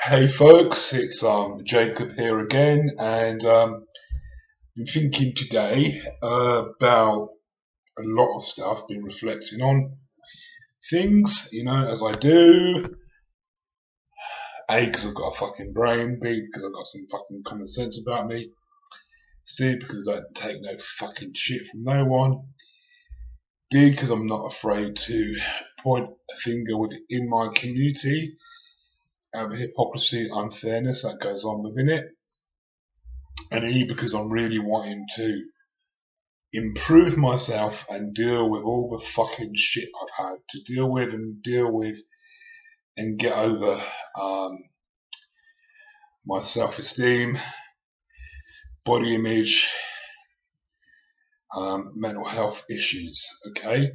Hey folks, it's Jacob here again, and been thinking today about a lot of stuff. Been reflecting on things, as I do. A, because I've got a fucking brain. B, because I've got some fucking common sense about me. C, because I don't take no fucking shit from no one. D, because I'm not afraid to point a finger within my community and the hypocrisy and unfairness that goes on within it. And E, because I'm really wanting to improve myself and deal with all the fucking shit I've had to deal with and get over my self-esteem, body image, mental health issues, okay?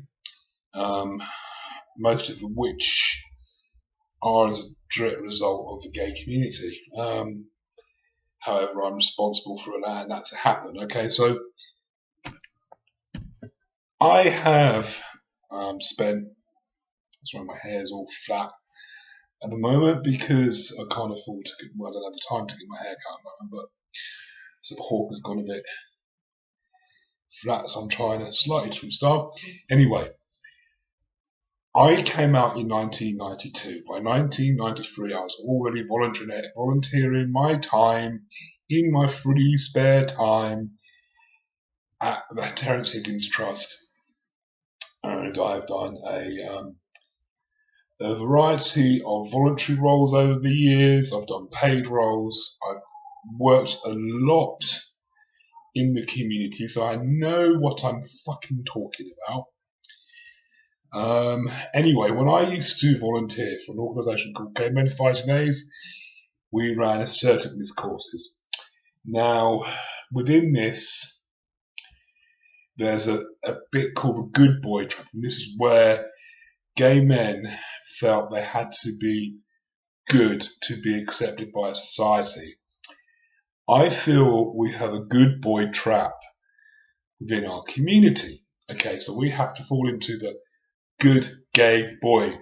Most of which are as a direct result of the gay community. However, I'm responsible for allowing that to happen, okay? So I have spent, that's why my hair's all flat at the moment because I can't afford to I don't have the time to get my hair cut at the moment, but so the hawk has gone a bit flat, so I'm trying a slightly different style. Anyway, I came out in 1992. By 1993, I was already volunteering my time in my free spare time at the Terence Higgins Trust. And I've done a variety of voluntary roles over the years. I've done paid roles. I've worked a lot in the community, so I know what I'm fucking talking about. Anyway, when I used to volunteer for an organisation called Gay Men Fighting AIDS, we ran assertiveness courses. Now, within this, there's a bit called the good boy trap, and this is where gay men felt they had to be good to be accepted by society. I feel we have a good boy trap within our community. Okay, so we have to fall into the good gay boy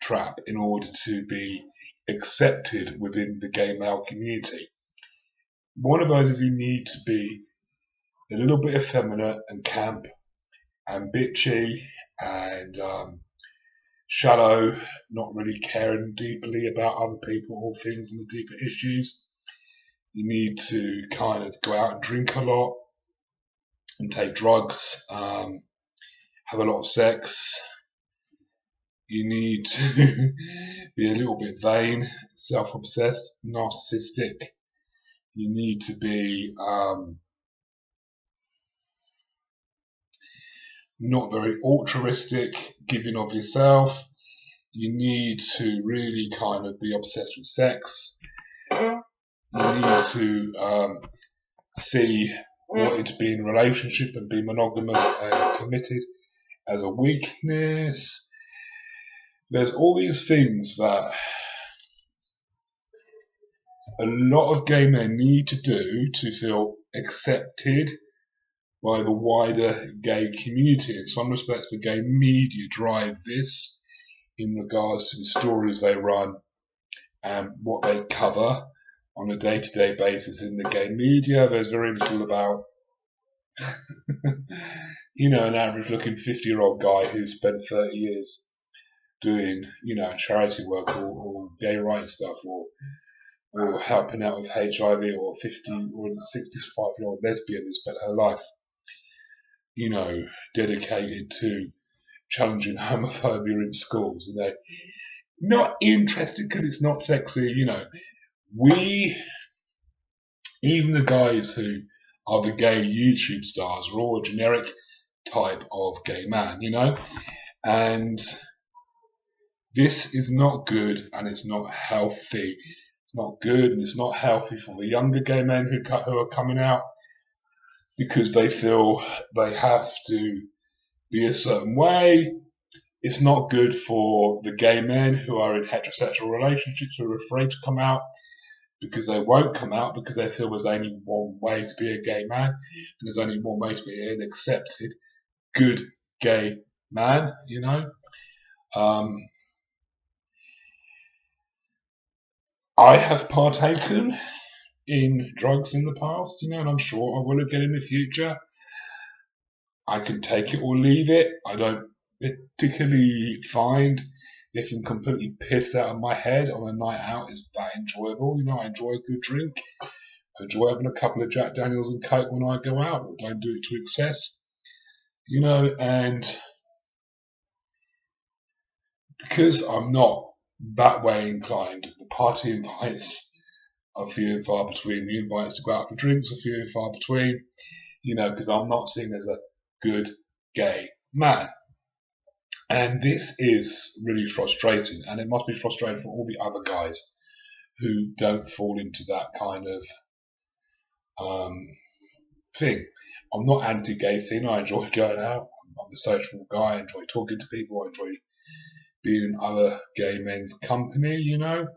trap in order to be accepted within the gay male community. One of those is you need to be a little bit effeminate and camp and bitchy and shallow, not really caring deeply about other people or things and the deeper issues. You need to kind of go out and drink a lot and take drugs, have a lot of sex. You need to be a little bit vain, self-obsessed, narcissistic. You need to be not very altruistic, giving of yourself. You need to really kind of be obsessed with sex. You need to see wanting to be in a relationship and be monogamous and committed as a weakness. There's all these things that a lot of gay men need to do to feel accepted by the wider gay community. In some respects, the gay media drive this in regards to the stories they run and what they cover on a day-to-day basis in the gay media. There's very little about, an average-looking 50-year-old guy who spent 30 years doing, charity work or gay rights stuff or helping out with HIV, or 50 or 65-year-old lesbian who spent her life, dedicated to challenging homophobia in schools. Not interested because it's not sexy. Even the guys who are the gay YouTube stars are all a generic type of gay man, and this is not good and it's not healthy. It's not good and it's not healthy for the younger gay men who are coming out because they feel they have to be a certain way. It's not good for the gay men who are in heterosexual relationships who are afraid to come out because they won't come out because they feel there's only one way to be a gay man and there's only one way to be an accepted, good gay man, I have partaken in drugs in the past, and I'm sure I will again in the future. I can take it or leave it. I don't particularly find getting completely pissed out of my head on a night out is that enjoyable. I enjoy a good drink. I enjoy having a couple of Jack Daniels and Coke when I go out. I don't do it to excess, and because I'm not that way inclined, the party invites are few and far between. The invites to go out for drinks are few and far between, because I'm not seen as a good gay man. And this is really frustrating, and it must be frustrating for all the other guys who don't fall into that kind of thing. I'm not anti-gay scene. I enjoy going out. I'm a sociable guy. I enjoy talking to people. I enjoy being in other gay men's company. I'm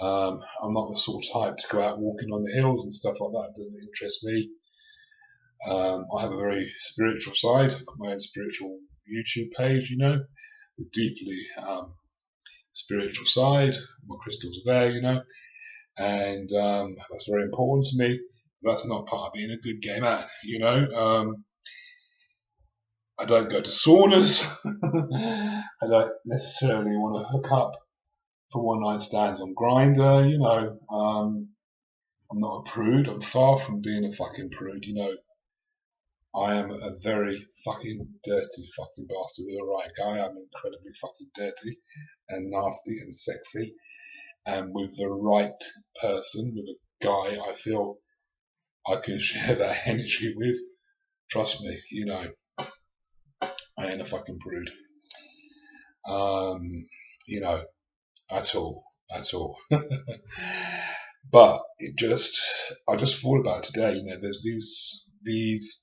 not the sort of type to go out walking on the hills and stuff like that. It doesn't interest me. I have a very spiritual side. I've got my own spiritual YouTube page, a deeply spiritual side. My crystals are there, and that's very important to me. That's not part of being a good gay man, I don't go to saunas. I don't necessarily want to hook up for one night stands on Grindr, I'm not a prude. I'm far from being a fucking prude, I am a very fucking dirty fucking bastard with a right guy. I'm incredibly fucking dirty and nasty and sexy. And with the right person, with a guy I feel I can share that energy with, trust me, I ain't a fucking prude. At all. But I just thought about today, there's these,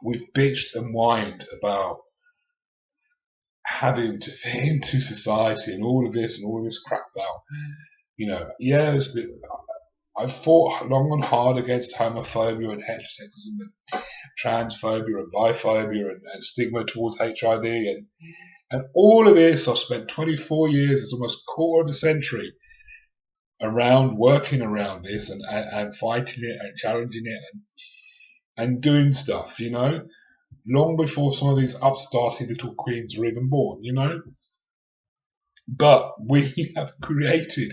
we've bitched and whined about having to fit into society and all of this crap about, it's a bit, I've fought long and hard against homophobia and heterosexism and transphobia and biphobia and stigma towards HIV and all of this. I've spent 24 years, it's almost a quarter of a century, working around this and fighting it and challenging it and doing stuff, long before some of these upstarty little queens were even born, But we have created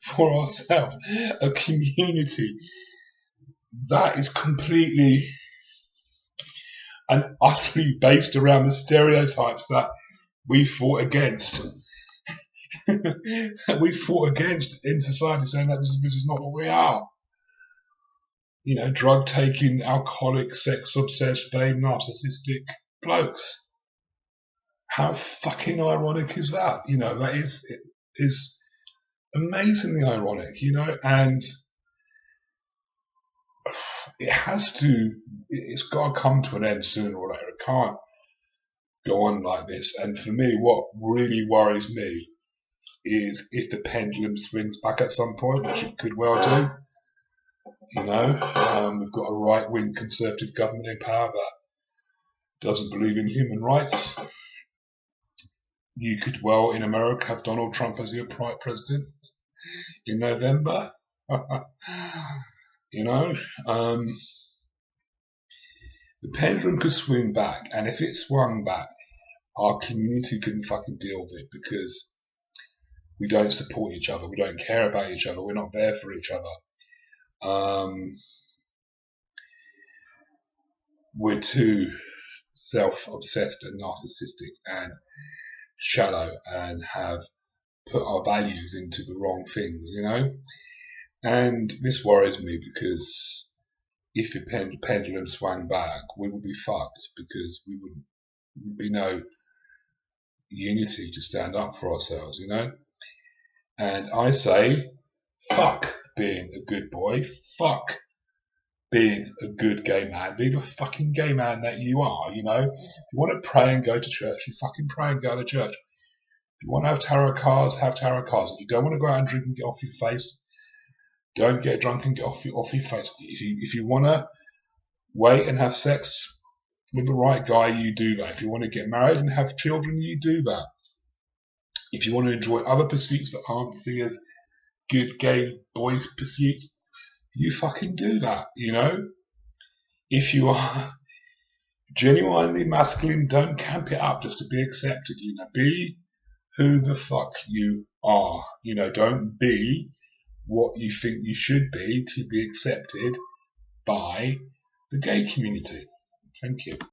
for ourselves a community that is completely and utterly based around the stereotypes that we fought against. We fought against in society, saying that this is not what we are. Drug taking, alcoholic, sex obsessed, vain, narcissistic blokes. How fucking ironic is that? That is amazingly ironic, and it's got to come to an end sooner or later. It can't go on like this. And for me, what really worries me is if the pendulum swings back at some point, which it could well do. We've got a right-wing conservative government in power that doesn't believe in human rights. You could well, in America, have Donald Trump as your president in November. The pendulum could swing back, and if it swung back, our community couldn't fucking deal with it because we don't support each other, we don't care about each other, we're not there for each other. We're too self-obsessed and narcissistic and shallow and have put our values into the wrong things, And this worries me because if the pendulum swung back, we would be fucked because we wouldn't be no unity to stand up for ourselves, And I say, fuck being a good boy, fuck being a good gay man, be the fucking gay man that you are, If you want to pray and go to church, you fucking pray and go to church. If you want to have tarot cards, have tarot cards. If you don't want to go out and drink and get off your face, don't get drunk and get off your face. If you want to wait and have sex with the right guy, you do that. If you want to get married and have children, you do that. If you want to enjoy other pursuits that aren't seen as good gay boy pursuits, you fucking do that, you know? If you are genuinely masculine, don't camp it up just to be accepted, you know? Be who the fuck you are, you know? Don't be what you think you should be to be accepted by the gay community. Thank you.